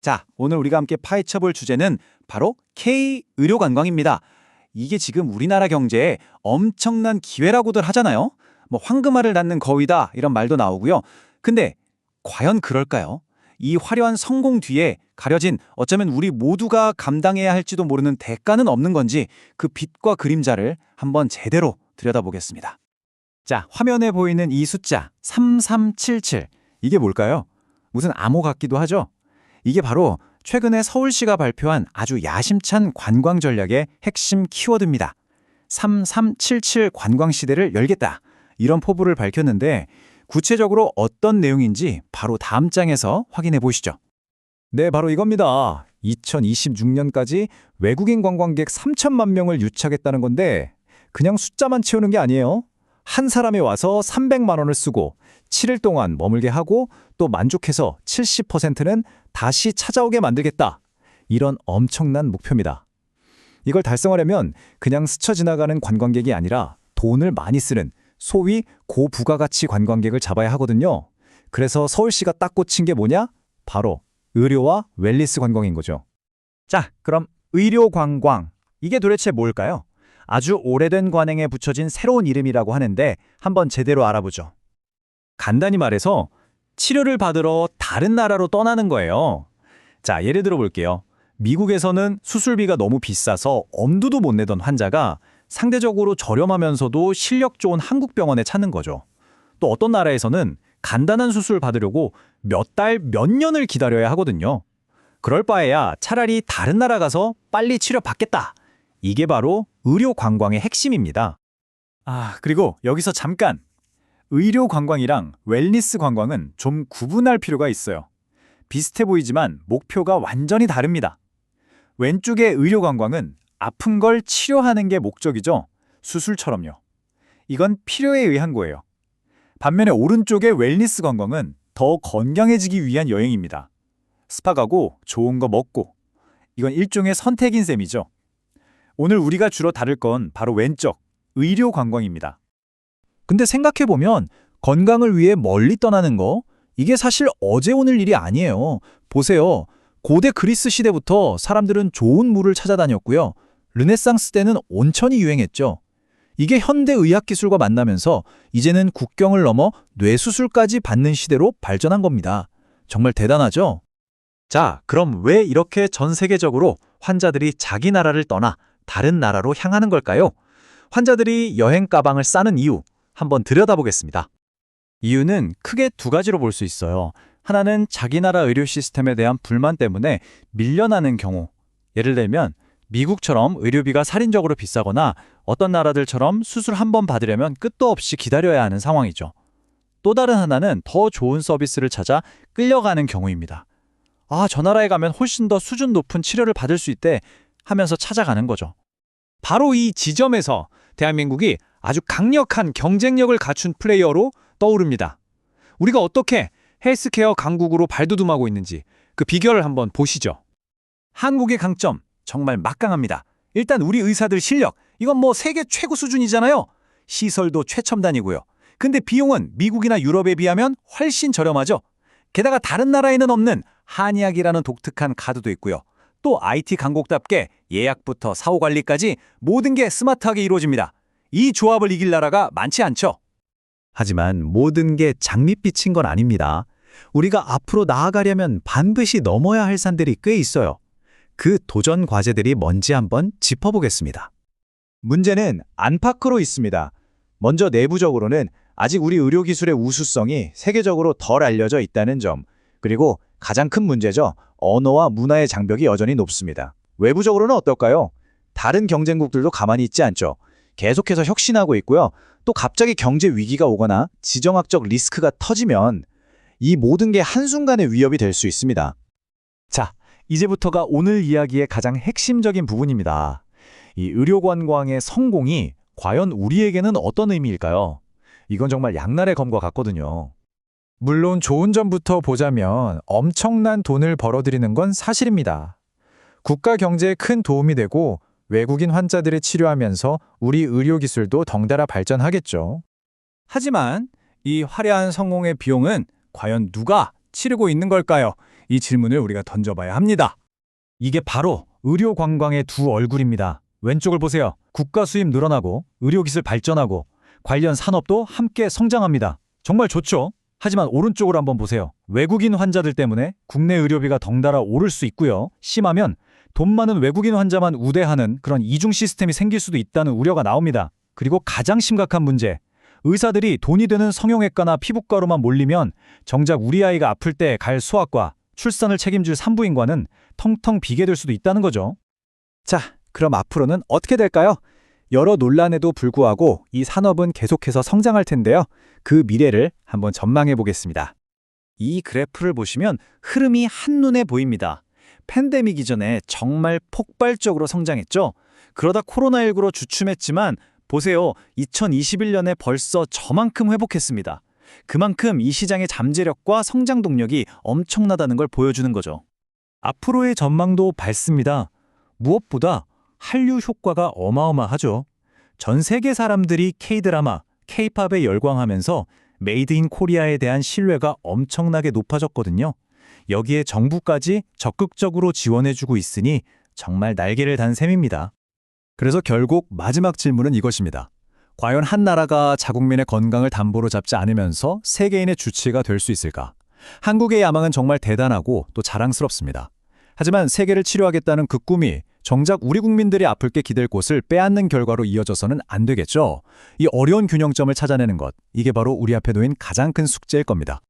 자, 오늘 우리가 함께 파헤쳐볼 주제는 바로 K-의료관광입니다. 이게 지금 우리나라 경제에 엄청난 기회라고들 하잖아요. 뭐 황금알을 낳는 거위다 이런 말도 나오고요. 근데 과연 그럴까요? 이 화려한 성공 뒤에 가려진 어쩌면 우리 모두가 감당해야 할지도 모르는 대가는 없는 건지 그 빛과 그림자를 한번 제대로 들여다보겠습니다. 자, 화면에 보이는 이 숫자 3377. 이게 뭘까요? 무슨 암호 같기도 하죠? 이게 바로 최근에 서울시가 발표한 아주 야심찬 관광 전략의 핵심 키워드입니다. 3377 관광시대를 열겠다. 이런 포부를 밝혔는데 구체적으로 어떤 내용인지 바로 다음 장에서 확인해 보시죠. 네, 바로 이겁니다. 2026년까지 외국인 관광객 3천만 명을 유치하겠다는 건데 그냥 숫자만 채우는 게 아니에요. 한 사람이 와서 300만 원을 쓰고 7일 동안 머물게 하고 또 만족해서 70%는 다시 찾아오게 만들겠다. 이런 엄청난 목표입니다. 이걸 달성하려면 그냥 스쳐 지나가는 관광객이 아니라 돈을 많이 쓰는 소위 고부가가치 관광객을 잡아야 하거든요. 그래서 서울시가 딱 꽂힌 게 뭐냐? 바로 의료와 웰니스 관광인 거죠. 자, 그럼 의료 관광. 이게 도대체 뭘까요? 아주 오래된 관행에 붙여진 새로운 이름이라고 하는데 한번 제대로 알아보죠. 간단히 말해서 치료를 받으러 다른 나라로 떠나는 거예요. 자, 예를 들어 볼게요. 미국에서는 수술비가 너무 비싸서 엄두도 못 내던 환자가 상대적으로 저렴하면서도 실력 좋은 한국 병원에 찾는 거죠. 또 어떤 나라에서는 간단한 수술 받으려고 몇 달, 몇 년을 기다려야 하거든요. 그럴 바에야 차라리 다른 나라 가서 빨리 치료 받겠다. 이게 바로 의료 관광의 핵심입니다. 그리고 여기서 잠깐! 의료 관광이랑 웰니스 관광은 좀 구분할 필요가 있어요. 비슷해 보이지만 목표가 완전히 다릅니다. 왼쪽의 의료 관광은 아픈 걸 치료하는 게 목적이죠. 수술처럼요. 이건 필요에 의한 거예요. 반면에 오른쪽의 웰니스 관광은 더 건강해지기 위한 여행입니다. 스파 가고 좋은 거 먹고. 이건 일종의 선택인 셈이죠. 오늘 우리가 주로 다룰 건 바로 왼쪽, 의료 관광입니다. 근데 생각해보면 건강을 위해 멀리 떠나는 거, 이게 사실 어제 오늘 일이 아니에요. 보세요. 고대 그리스 시대부터 사람들은 좋은 물을 찾아다녔고요. 르네상스 때는 온천이 유행했죠. 이게 현대 의학 기술과 만나면서 이제는 국경을 넘어 뇌수술까지 받는 시대로 발전한 겁니다. 정말 대단하죠? 자, 그럼 왜 이렇게 전 세계적으로 환자들이 자기 나라를 떠나 다른 나라로 향하는 걸까요? 환자들이 여행 가방을 싸는 이유, 한번 들여다보겠습니다. 이유는 크게 두 가지로 볼 수 있어요. 하나는 자기 나라 의료 시스템에 대한 불만 때문에 밀려나는 경우. 예를 들면 미국처럼 의료비가 살인적으로 비싸거나 어떤 나라들처럼 수술 한 번 받으려면 끝도 없이 기다려야 하는 상황이죠. 또 다른 하나는 더 좋은 서비스를 찾아 끌려가는 경우입니다. 저 나라에 가면 훨씬 더 수준 높은 치료를 받을 수 있대 하면서 찾아가는 거죠. 바로 이 지점에서 대한민국이 아주 강력한 경쟁력을 갖춘 플레이어로 떠오릅니다. 우리가 어떻게 헬스케어 강국으로 발돋움하고 있는지 그 비결을 한번 보시죠. 한국의 강점, 정말 막강합니다. 일단 우리 의사들 실력, 이건 뭐 세계 최고 수준이잖아요. 시설도 최첨단이고요. 근데 비용은 미국이나 유럽에 비하면 훨씬 저렴하죠. 게다가 다른 나라에는 없는 한의학이라는 독특한 카드도 있고요. 또 IT 강국답게 예약부터 사후 관리까지 모든 게 스마트하게 이루어집니다. 이 조합을 이길 나라가 많지 않죠. 하지만 모든 게 장밋빛인 건 아닙니다. 우리가 앞으로 나아가려면 반드시 넘어야 할 산들이 꽤 있어요. 그 도전 과제들이 뭔지 한번 짚어보겠습니다. 문제는 안팎으로 있습니다. 먼저 내부적으로는 아직 우리 의료기술의 우수성이 세계적으로 덜 알려져 있다는 점, 그리고 가장 큰 문제죠. 언어와 문화의 장벽이 여전히 높습니다. 외부적으로는 어떨까요? 다른 경쟁국들도 가만히 있지 않죠. 계속해서 혁신하고 있고요. 또 갑자기 경제 위기가 오거나 지정학적 리스크가 터지면 이 모든 게 한순간에 위협이 될 수 있습니다. 자, 이제부터가 오늘 이야기의 가장 핵심적인 부분입니다. 이 의료관광의 성공이 과연 우리에게는 어떤 의미일까요? 이건 정말 양날의 검과 같거든요. 물론 좋은 점부터 보자면 엄청난 돈을 벌어들이는 건 사실입니다. 국가 경제에 큰 도움이 되고 외국인 환자들을 치료하면서 우리 의료기술도 덩달아 발전하겠죠. 하지만 이 화려한 성공의 비용은 과연 누가 치르고 있는 걸까요? 이 질문을 우리가 던져봐야 합니다. 이게 바로 의료 관광의 두 얼굴입니다. 왼쪽을 보세요. 국가 수입 늘어나고 의료기술 발전하고 관련 산업도 함께 성장합니다. 정말 좋죠? 하지만 오른쪽으로 한번 보세요. 외국인 환자들 때문에 국내 의료비가 덩달아 오를 수 있고요. 심하면 돈 많은 외국인 환자만 우대하는 그런 이중 시스템이 생길 수도 있다는 우려가 나옵니다. 그리고 가장 심각한 문제, 의사들이 돈이 되는 성형외과나 피부과로만 몰리면 정작 우리 아이가 아플 때 갈 소아과, 출산을 책임질 산부인과는 텅텅 비게 될 수도 있다는 거죠. 자, 그럼 앞으로는 어떻게 될까요? 여러 논란에도 불구하고 이 산업은 계속해서 성장할 텐데요. 그 미래를 한번 전망해 보겠습니다. 이 그래프를 보시면 흐름이 한눈에 보입니다. 팬데믹 이전에 정말 폭발적으로 성장했죠. 그러다 코로나19로 주춤했지만 보세요. 2021년에 벌써 저만큼 회복했습니다. 그만큼 이 시장의 잠재력과 성장 동력이 엄청나다는 걸 보여주는 거죠. 앞으로의 전망도 밝습니다. 무엇보다 한류 효과가 어마어마하죠. 전 세계 사람들이 K-드라마, K-팝에 열광하면서 메이드 인 코리아에 대한 신뢰가 엄청나게 높아졌거든요. 여기에 정부까지 적극적으로 지원해주고 있으니 정말 날개를 단 셈입니다. 그래서 결국 마지막 질문은 이것입니다. 과연 한 나라가 자국민의 건강을 담보로 잡지 않으면서 세계인의 주치의가 될 수 있을까? 한국의 야망은 정말 대단하고 또 자랑스럽습니다. 하지만 세계를 치료하겠다는 그 꿈이 정작 우리 국민들이 아플 게 기댈 곳을 빼앗는 결과로 이어져서는 안 되겠죠. 이 어려운 균형점을 찾아내는 것, 이게 바로 우리 앞에 놓인 가장 큰 숙제일 겁니다.